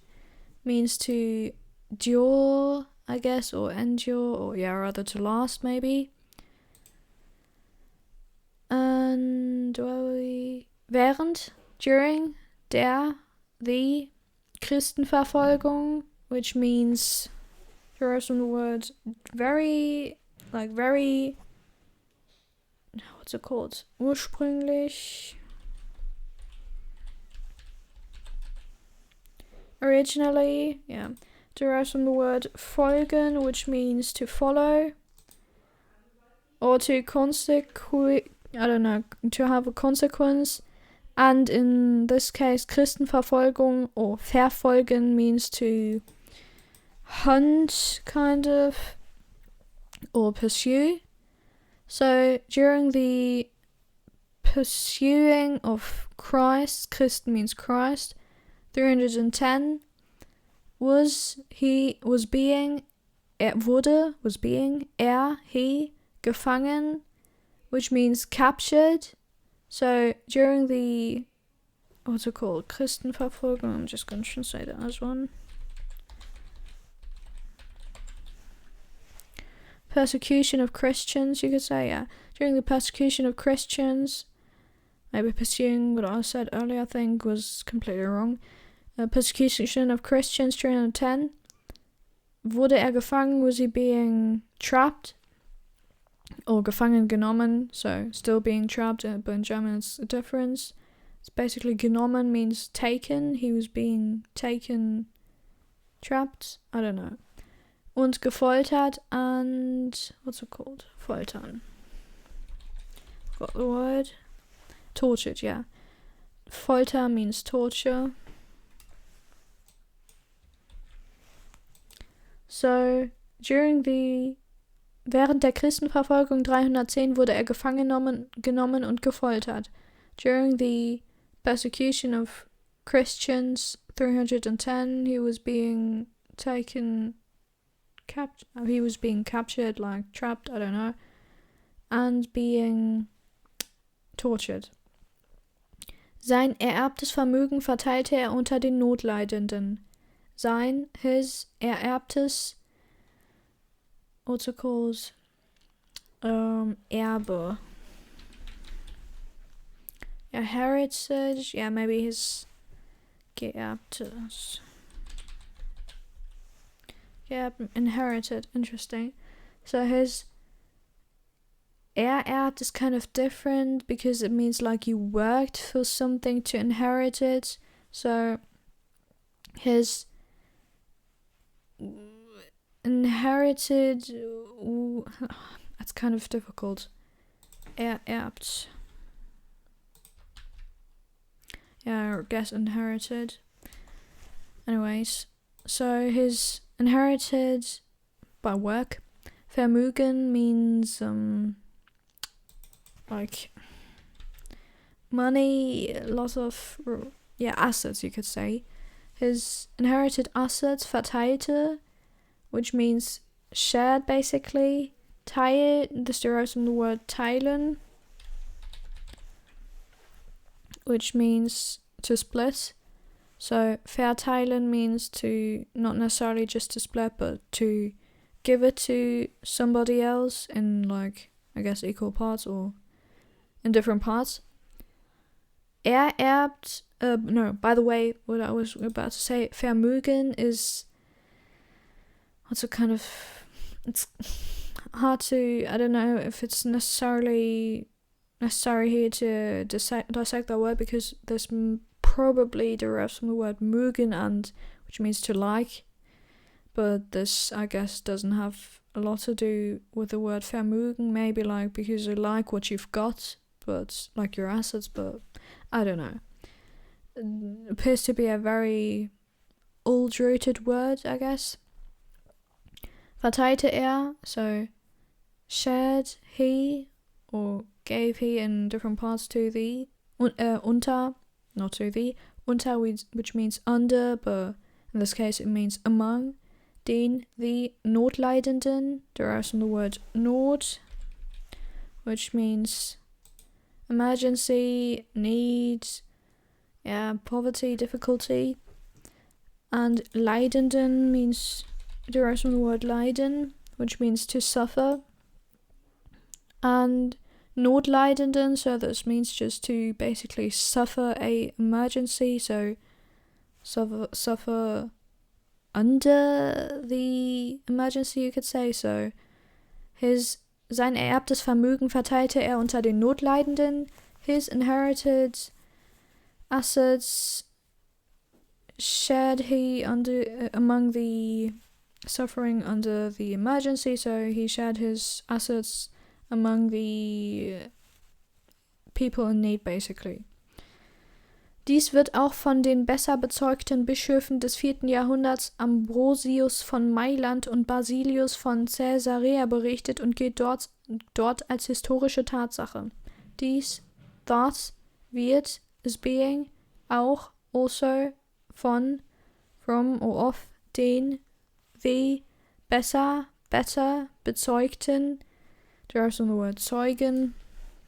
[SPEAKER 1] means to duel I guess, or endure, or rather to last, maybe. And während, during, the Christenverfolgung, which means, there are some words, very, what's it called? Ursprünglich. Originally, derives from the word folgen, which means to follow, or to to have a consequence. And in this case, Christenverfolgung or verfolgen means to hunt, kind of, or pursue. So during the pursuing of Christ, Christ means Christ, 310 he gefangen, which means captured. So during the, what's it called, Christenverfolgung, I'm just going to translate that as one. Persecution of Christians, you could say, During the persecution of Christians, maybe pursuing what I said earlier, I think was completely wrong. Persecution of Christians, 310. Wurde gefangen, was he being trapped? Or gefangen genommen, so still being trapped, but in German it's a difference. It's basically genommen means taken, he was being taken, trapped, I don't know. Und gefoltert, and what's it called? Foltern. Got the word. Tortured, yeah. Folter means torture. So, während der Christenverfolgung 310 wurde gefangen genommen und gefoltert. During the persecution of Christians 310, he was being captured, like trapped, I don't know, and being tortured. Sein ererbtes Vermögen verteilte er unter den Notleidenden. His ererbtes, what's it called? Erbe. Heritage, maybe his geerbtes. Inherited, interesting. So his ererbt is kind of different because it means like you worked for something to inherit it. So his inherited, that's kind of difficult. Ererbt. I guess inherited. Anyways, so his inherited by work. Vermögen means like money, a lot of assets, you could say. His inherited assets, verteilte, which means shared, basically. Teil, this derives from the word teilen, which means to split. So verteilen means to not necessarily just to split, but to give it to somebody else in, like, I guess equal parts or in different parts. Ererbt, by the way, what I was about to say, Vermögen is also kind of, it's hard to, I don't know if it's necessary here to dissect that word, because this probably derives from the word mögen, and which means to like, but this, I guess, doesn't have a lot to do with the word Vermögen, maybe like because you like what you've got, but like your assets, but I don't know. It appears to be a very old-rooted word, I guess. Verteilte er, so shared he, or gave he in different parts to the, unter, not to the, unter, which means under, but in this case it means among, den, the Notleidenden, derives from the word Not, which means emergency, need, poverty, difficulty, and Leidenden means derives from the word leiden, which means to suffer, and Notleidenden, so this means just to basically suffer a emergency, so suffer under the emergency, you could say. So sein ererbtes Vermögen verteilte er unter den Notleidenden. His inherited assets shared he among the suffering under the emergency, so he shared his assets among the people in need, basically. Dies wird auch von den besser bezeugten Bischöfen des 4. Jahrhunderts Ambrosius von Mailand und Basilius von Caesarea berichtet und gilt dort als historische Tatsache. That, wird, is being, auch, also, from, or of, den, the, besser, better, bezeugten, derives from the word Zeugen,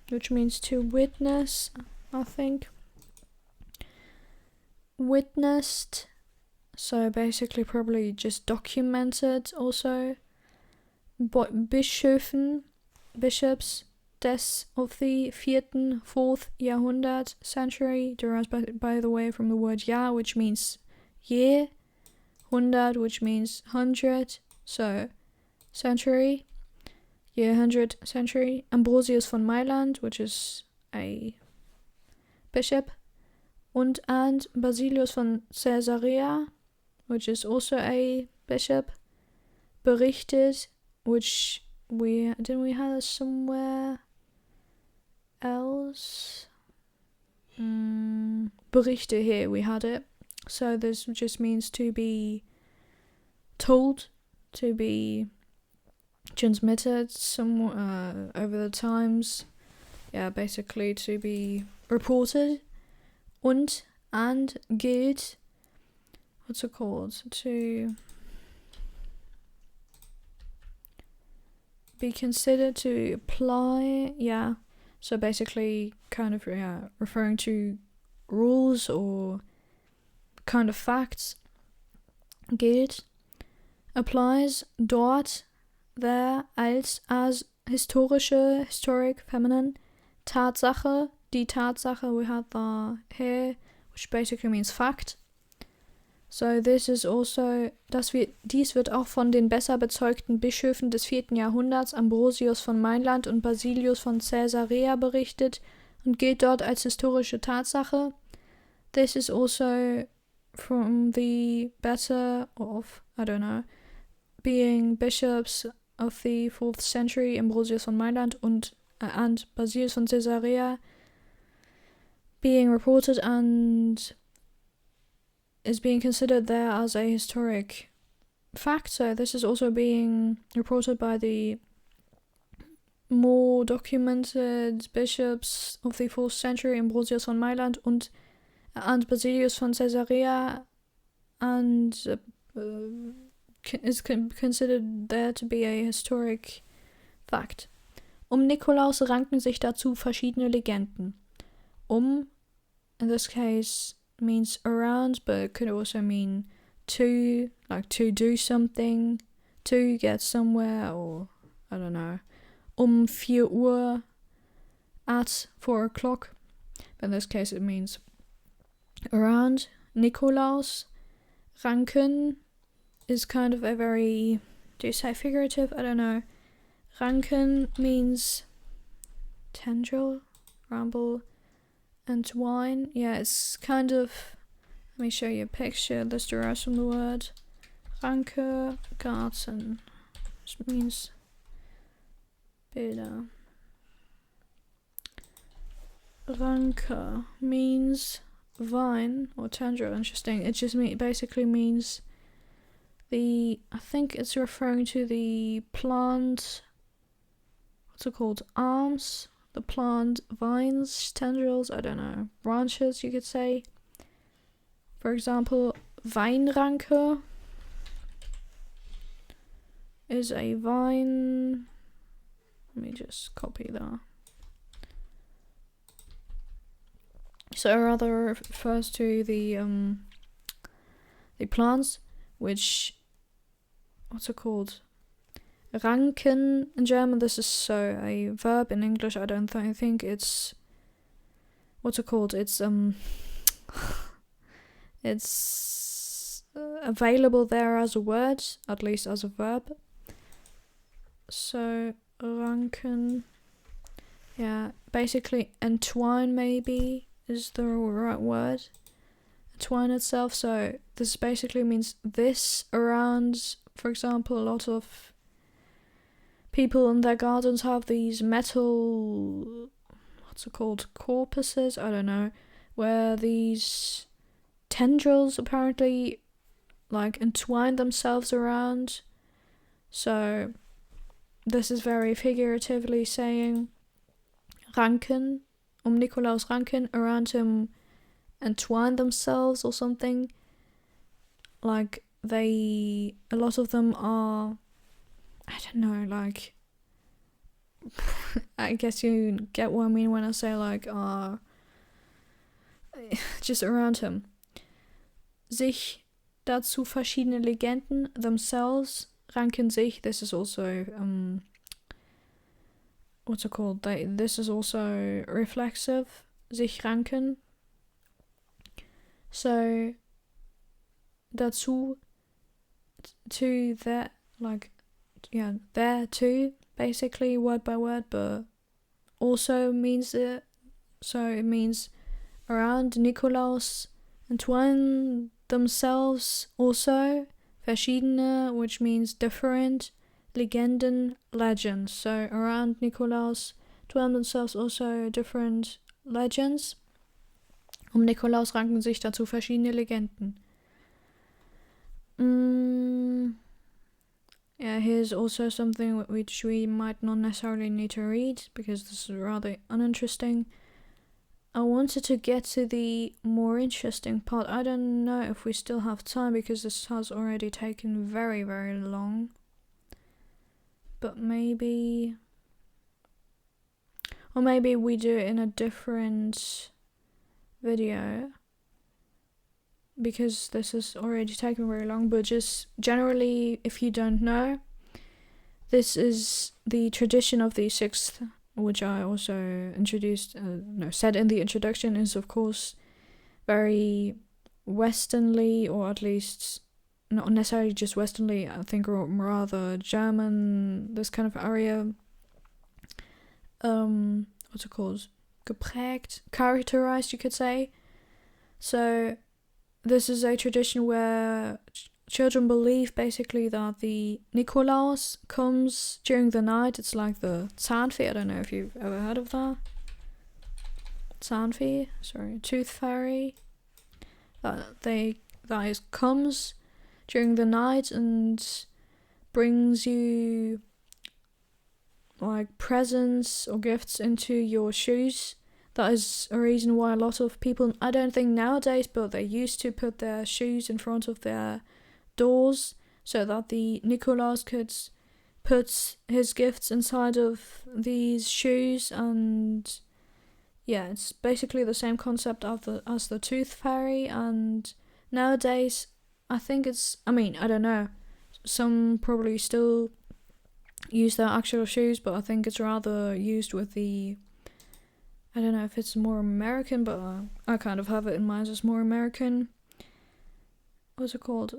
[SPEAKER 1] which means to witness, I think. Witnessed, so basically probably just documented also. Bischöfen, bishops, of the 4th Jahrhundert century, derives by the way from the word Jahr, which means year, 100, which means 100, so century. Year 100 century. Ambrosius von Mailand, which is a bishop, and Basilius von Caesarea, which is also a bishop, berichtet, which we have this somewhere else? Berichte, here we had it. So this just means to be told, to be transmitted over the times, basically to be reported, and gilt, what's it called, to be considered, to apply, so basically kind of referring to rules or kind of facts. Gilt, applies, dort, there, als historic, feminine, Tatsache, die Tatsache, we had the here, which basically means fact. So this is also, dies wird auch von den besser bezeugten Bischöfen des 4. Jahrhunderts, Ambrosius von Mailand und Basilius von Caesarea berichtet und gilt dort als historische Tatsache. This is also from the better of, being bishops of the 4th century, Ambrosius von Mailand and Basilius von Caesarea, being reported and is being considered there as a historic fact. So this is also being reported by the more documented bishops of the 4th century, Ambrosius von Mailand and Basilius von Caesarea, and is considered there to be a historic fact. Nikolaus ranken sich dazu verschiedene Legenden. In this case, means around, but it could also mean to, like to do something, to get somewhere, or 4 Uhr, at 4 o'clock. But in this case it means around. Nikolaus, ranken, is kind of a very, do you say figurative? Ranken means tendril, ramble, entwine. It's kind of, let me show you a picture. This derives from the word Ranke, Garten, which means Bilder. Ranke means vine or tendril. Interesting. It just basically means I think it's referring to the plant, what's it called, arms, the plant, vines, tendrils, branches, you could say. For example, Weinranke is a vine. Let me just copy that. So rather refers to the plants, which, what's it called? Ranken in German. This is so a verb. In English, I don't think it's, what's it called? It's it's available there as a word, at least as a verb. So ranken, yeah, basically entwine maybe is the right word. Entwine itself. So this basically means this around. For example, a lot of people in their gardens have these metal, what's it called, corpuses, I don't know, where these tendrils apparently like entwine themselves around. So this is very figuratively saying ranken, Nikolaus ranken, around him entwine themselves or something. Like a lot of them are, I don't know, like, I guess you get what I mean when I say like, just around him. Sich dazu verschiedene Legenden themselves ranken sich. This is also, what's it called? This is also reflexive. Sich ranken. So, dazu, to that, like, yeah, there too, basically, word by word, but also means it. So it means around Nikolaus entwine themselves also, verschiedene, which means different, Legenden, legends. So around Nikolaus entwine themselves also different legends. Nikolaus ranken sich dazu verschiedene Legenden. Yeah, here's also something which we might not necessarily need to read, because this is rather uninteresting. I wanted to get to the more interesting part. I don't know if we still have time, because this has already taken very, very long. But maybe... Or maybe we do it in a different video, because this has already taken very long. But just generally, if you don't know, this is the tradition of the 6th, which I also introduced, said in the introduction, is of course very westernly, or at least not necessarily just westernly, I think rather German, this kind of area, what's it called, geprägt, characterized, you could say. So this is a tradition where children believe basically that the Nikolaus comes during the night. It's like the Zahnfee. I don't know if you've ever heard of that. Zahnfee, tooth fairy. That comes during the night and brings you like presents or gifts into your shoes. That is a reason why a lot of people, I don't think nowadays, but they used to put their shoes in front of their doors so that the Nikolaus could put his gifts inside of these shoes. And yeah, it's basically the same concept as the tooth fairy. And nowadays, I think I don't know, some probably still use their actual shoes, but I think it's rather used with the, I don't know if it's more American, but I kind of have it in mind as more American. What's it called?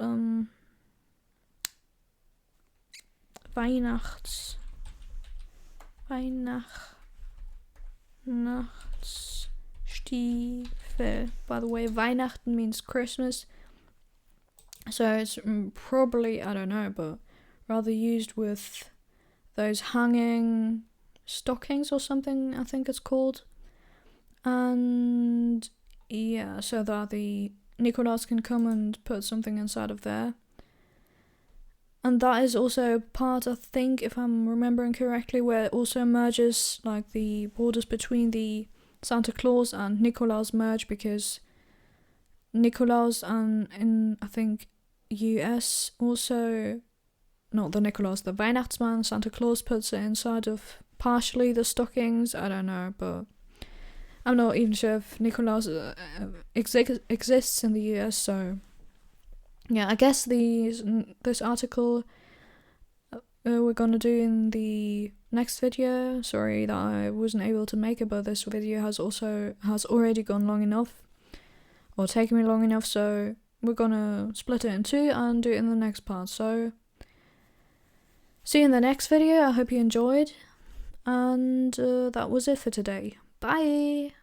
[SPEAKER 1] Weihnachtsstiefel. By the way, Weihnachten means Christmas. So it's probably, I don't know, but rather used with those hanging stockings or something, I think it's called. And yeah, so that the Nikolaus can come and put something inside of there. And that is also part, I think, if I'm remembering correctly, where it also merges, like the borders between the Santa Claus and Nikolaus merge, because Nikolaus and in, I think, US also, not the Nikolaus, the Weihnachtsmann, Santa Claus puts it inside of partially the stockings, I don't know, but I'm not even sure if Nikolaus exists in the US, so yeah, I guess this article we're gonna do in the next video. Sorry that I wasn't able to make it, but this video has already gone long enough, or taken me long enough, so we're gonna split it in two and do it in the next part. So see you in the next video. I hope you enjoyed, and that was it for today. Bye!